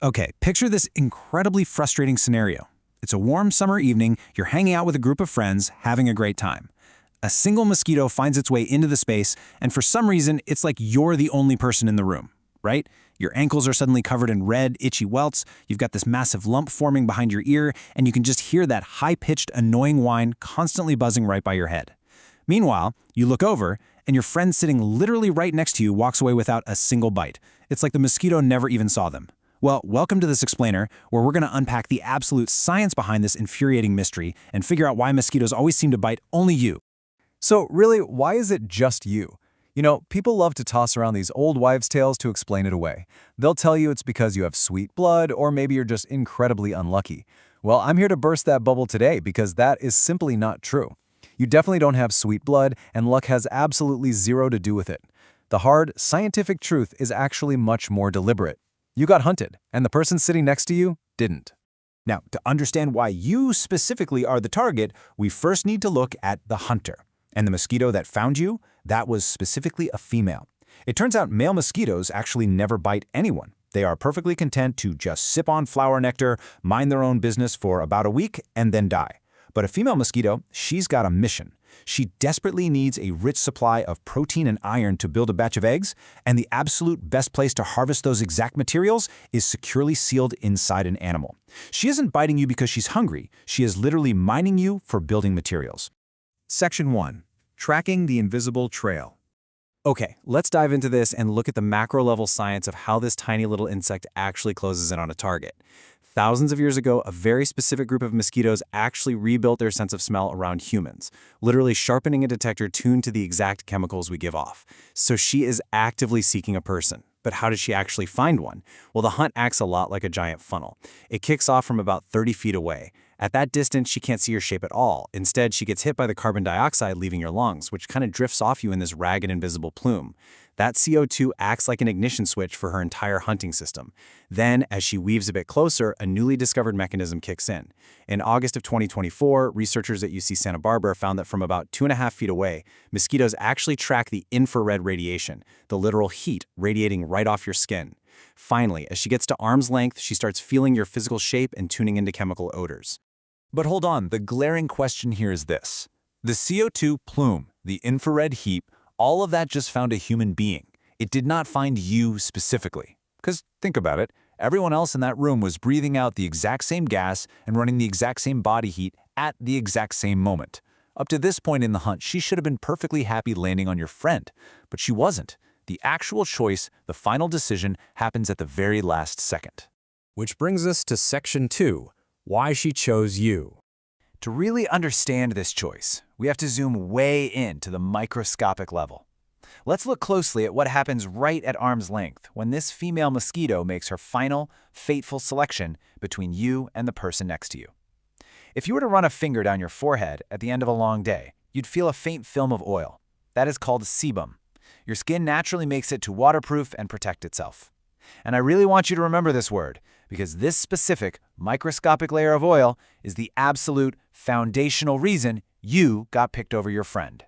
Okay, picture this incredibly frustrating scenario. It's a warm summer evening, you're hanging out with a group of friends, having a great time. A single mosquito finds its way into the space, and for some reason, it's like you're the only person in the room, right? Your ankles are suddenly covered in red, itchy welts, you've got this massive lump forming behind your ear, and you can just hear that high-pitched, annoying whine constantly buzzing right by your head. Meanwhile, you look over, and your friend sitting literally right next to you walks away without a single bite. It's like the mosquito never even saw them. Well, welcome to this explainer, where we're going to unpack the absolute science behind this infuriating mystery and figure out why mosquitoes always seem to bite only you. So really, why is it just you? You know, people love to toss around these old wives' tales to explain it away. They'll tell you it's because you have sweet blood, or maybe you're just incredibly unlucky. Well, I'm here to burst that bubble today because that is simply not true. You definitely don't have sweet blood, and luck has absolutely zero to do with it. The hard, scientific truth is actually much more deliberate. You got hunted, and the person sitting next to you didn't. Now, to understand why you specifically are the target, we first need to look at the hunter. And the mosquito that found you, that was specifically a female. It turns out male mosquitoes actually never bite anyone. They are perfectly content to just sip on flower nectar, mind their own business for about a week, and then die. But a female mosquito, she's got a mission. She desperately needs a rich supply of protein and iron to build a batch of eggs, and the absolute best place to harvest those exact materials is securely sealed inside an animal. She isn't biting you because she's hungry. She is literally mining you for building materials. Section 1. Tracking the invisible trail. Okay, let's dive into this and look at the macro-level science of how this tiny little insect actually closes in on a target. Thousands of years ago, a very specific group of mosquitoes actually rebuilt their sense of smell around humans, literally sharpening a detector tuned to the exact chemicals we give off. So she is actively seeking a person. But how does she actually find one? Well, the hunt acts a lot like a giant funnel. It kicks off from about 30 feet away. At that distance, she can't see your shape at all. Instead, she gets hit by the carbon dioxide leaving your lungs, which kind of drifts off you in this ragged, invisible plume. That CO2 acts like an ignition switch for her entire hunting system. Then, as she weaves a bit closer, a newly discovered mechanism kicks in. In August of 2024, researchers at UC Santa Barbara found that from about 2.5 feet away, mosquitoes actually track the infrared radiation, the literal heat radiating right off your skin. Finally, as she gets to arm's length, she starts feeling your physical shape and tuning into chemical odors. But hold on, the glaring question here is this. The CO2 plume, the infrared heat, all of that just found a human being. It did not find you specifically. Because think about it, everyone else in that room was breathing out the exact same gas and running the exact same body heat at the exact same moment. Up to this point in the hunt, she should have been perfectly happy landing on your friend, but she wasn't. The actual choice, the final decision, happens at the very last second. Which brings us to Section 2, why she chose you. To really understand this choice, we have to zoom way in to the microscopic level. Let's look closely at what happens right at arm's length when this female mosquito makes her final, fateful selection between you and the person next to you. If you were to run a finger down your forehead at the end of a long day, you'd feel a faint film of oil. That is called sebum. Your skin naturally makes it to waterproof and protect itself. And I really want you to remember this word, because this specific microscopic layer of oil is the absolute foundational reason you got picked over your friend.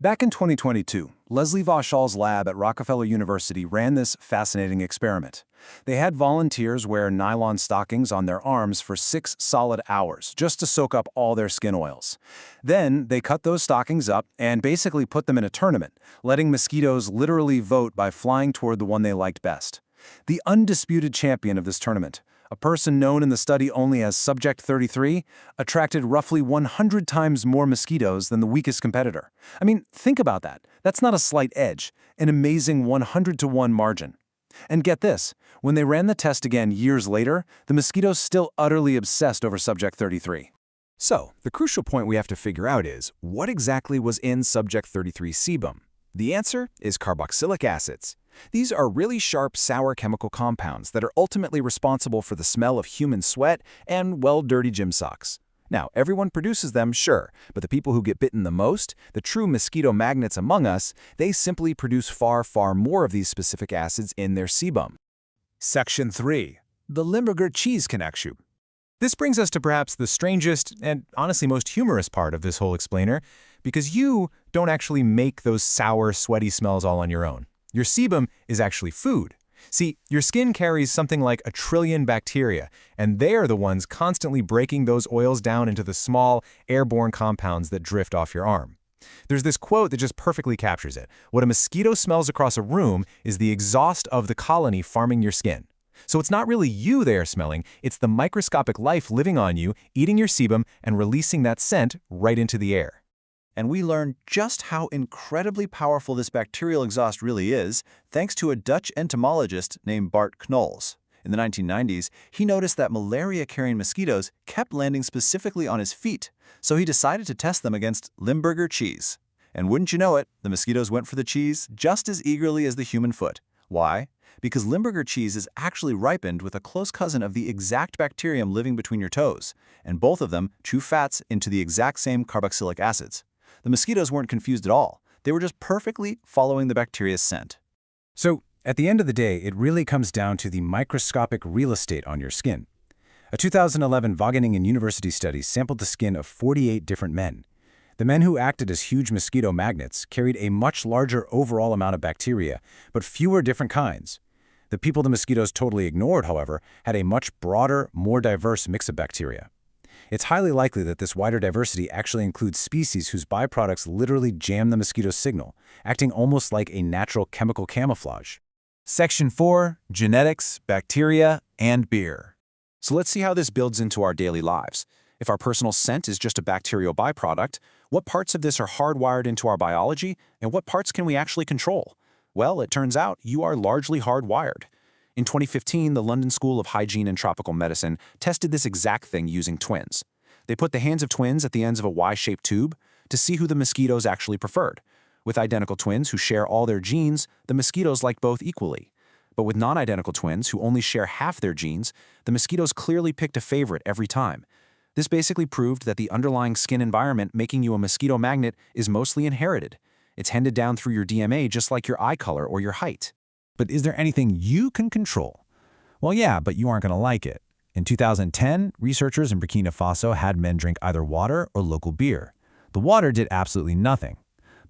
Back in 2022, Leslie Vosshall's lab at Rockefeller University ran this fascinating experiment. They had volunteers wear nylon stockings on their arms for 6 solid hours, just to soak up all their skin oils. Then they cut those stockings up and basically put them in a tournament, letting mosquitoes literally vote by flying toward the one they liked best. The undisputed champion of this tournament, a person known in the study only as Subject 33, attracted roughly 100 times more mosquitoes than the weakest competitor. I mean, think about that. That's not a slight edge, an amazing 100-to-1 margin. And get this, when they ran the test again years later, the mosquitoes still utterly obsessed over Subject 33. So, the crucial point we have to figure out is, what exactly was in Subject 33's sebum? The answer is carboxylic acids. These are really sharp, sour chemical compounds that are ultimately responsible for the smell of human sweat and, well, dirty gym socks. Now, everyone produces them, sure, but the people who get bitten the most, the true mosquito magnets among us, they simply produce far, far more of these specific acids in their sebum. Section 3. The Limburger cheese connection. This brings us to perhaps the strangest and honestly most humorous part of this whole explainer, because you don't actually make those sour, sweaty smells all on your own. Your sebum is actually food. See, your skin carries something like 1 trillion bacteria, and they are the ones constantly breaking those oils down into the small, airborne compounds that drift off your arm. There's this quote that just perfectly captures it. What a mosquito smells across a room is the exhaust of the colony farming your skin. So it's not really you they are smelling, it's the microscopic life living on you, eating your sebum, and releasing that scent right into the air. And we learned just how incredibly powerful this bacterial exhaust really is, thanks to a Dutch entomologist named Bart Knowles. In the 1990s, he noticed that malaria-carrying mosquitoes kept landing specifically on his feet, so he decided to test them against Limburger cheese. And wouldn't you know it, the mosquitoes went for the cheese just as eagerly as the human foot. Why? Because Limburger cheese is actually ripened with a close cousin of the exact bacterium living between your toes, and both of them chew fats into the exact same carboxylic acids. The mosquitoes weren't confused at all. They were just perfectly following the bacteria's scent. So, at the end of the day, it really comes down to the microscopic real estate on your skin. A 2011 Wageningen University study sampled the skin of 48 different men. The men who acted as huge mosquito magnets carried a much larger overall amount of bacteria, but fewer different kinds. The people the mosquitoes totally ignored, however, had a much broader, more diverse mix of bacteria. It's highly likely that this wider diversity actually includes species whose byproducts literally jam the mosquito's signal, acting almost like a natural chemical camouflage. Section 4, Genetics, Bacteria, and Beer. So let's see how this builds into our daily lives. If our personal scent is just a bacterial byproduct, what parts of this are hardwired into our biology, and what parts can we actually control? Well, it turns out you are largely hardwired. In 2015, the London School of Hygiene and Tropical Medicine tested this exact thing using twins. They put the hands of twins at the ends of a Y-shaped tube to see who the mosquitoes actually preferred. With identical twins who share all their genes, the mosquitoes liked both equally. But with non-identical twins who only share half their genes, the mosquitoes clearly picked a favorite every time. This basically proved that the underlying skin environment making you a mosquito magnet is mostly inherited. It's handed down through your DNA just like your eye color or your height. But is there anything you can control? Well, yeah, but you aren't going to like it. In 2010, researchers in Burkina Faso had men drink either water or local beer. The water did absolutely nothing.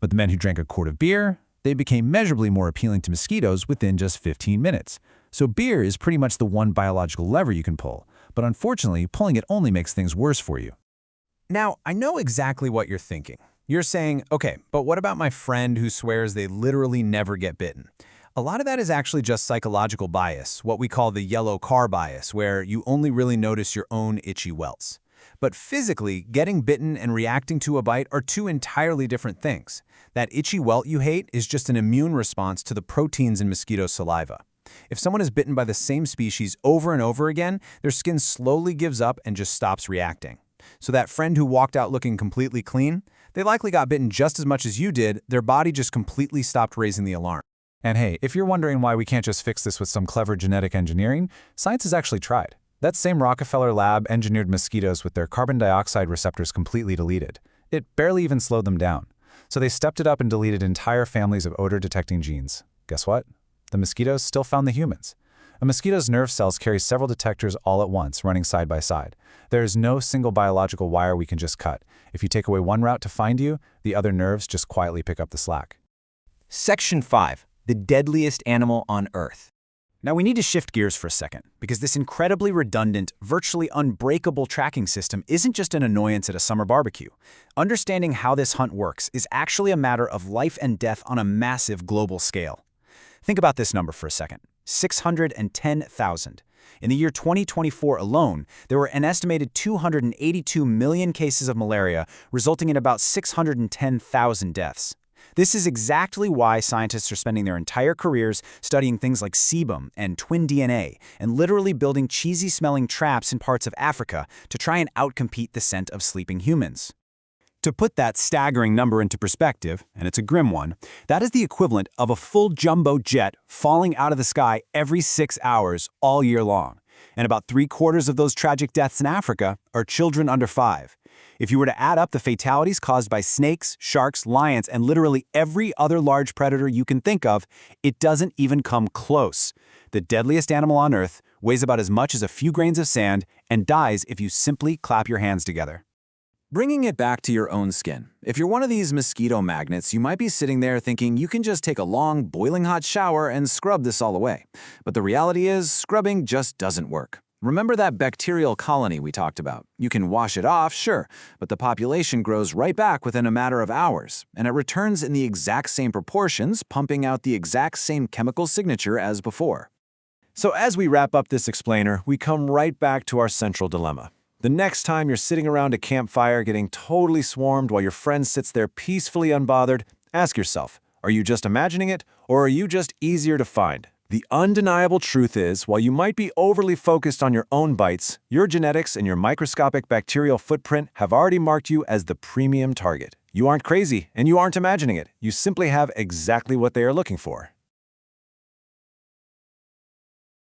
But the men who drank a quart of beer, they became measurably more appealing to mosquitoes within just 15 minutes. So beer is pretty much the one biological lever you can pull. But unfortunately, pulling it only makes things worse for you. Now, I know exactly what you're thinking. You're saying, okay, but what about my friend who swears they literally never get bitten? A lot of that is actually just psychological bias, what we call the yellow car bias, where you only really notice your own itchy welts. But physically, getting bitten and reacting to a bite are two entirely different things. That itchy welt you hate is just an immune response to the proteins in mosquito saliva. If someone is bitten by the same species over and over again, their skin slowly gives up and just stops reacting. So that friend who walked out looking completely clean, they likely got bitten just as much as you did, their body just completely stopped raising the alarm. And hey, if you're wondering why we can't just fix this with some clever genetic engineering, science has actually tried. That same Rockefeller lab engineered mosquitoes with their carbon dioxide receptors completely deleted. It barely even slowed them down. So they stepped it up and deleted entire families of odor-detecting genes. Guess what? The mosquitoes still found the humans. A mosquito's nerve cells carry several detectors all at once, running side by side. There is no single biological wire we can just cut. If you take away one route to find you, the other nerves just quietly pick up the slack. Section 5. The deadliest animal on Earth. Now we need to shift gears for a second, because this incredibly redundant, virtually unbreakable tracking system isn't just an annoyance at a summer barbecue. Understanding how this hunt works is actually a matter of life and death on a massive global scale. Think about this number for a second. 610,000. In the year 2024 alone, there were an estimated 282 million cases of malaria, resulting in about 610,000 deaths. This is exactly why scientists are spending their entire careers studying things like sebum and twin DNA and literally building cheesy-smelling traps in parts of Africa to try and outcompete the scent of sleeping humans. To put that staggering number into perspective, and it's a grim one, that is the equivalent of a full jumbo jet falling out of the sky every 6 hours all year long. And about 3/4 of those tragic deaths in Africa are children under 5. If you were to add up the fatalities caused by snakes, sharks, lions, and literally every other large predator you can think of, it doesn't even come close. The deadliest animal on Earth weighs about as much as a few grains of sand and dies if you simply clap your hands together. Bringing it back to your own skin. If you're one of these mosquito magnets, you might be sitting there thinking you can just take a long, boiling hot shower and scrub this all away. But the reality is, scrubbing just doesn't work. Remember that bacterial colony we talked about? You can wash it off, sure, but the population grows right back within a matter of hours, and it returns in the exact same proportions, pumping out the exact same chemical signature as before. So as we wrap up this explainer, we come right back to our central dilemma. The next time you're sitting around a campfire getting totally swarmed while your friend sits there peacefully unbothered, ask yourself, are you just imagining it, or are you just easier to find? The undeniable truth is, while you might be overly focused on your own bites, your genetics and your microscopic bacterial footprint have already marked you as the premium target. You aren't crazy, and you aren't imagining it. You simply have exactly what they are looking for.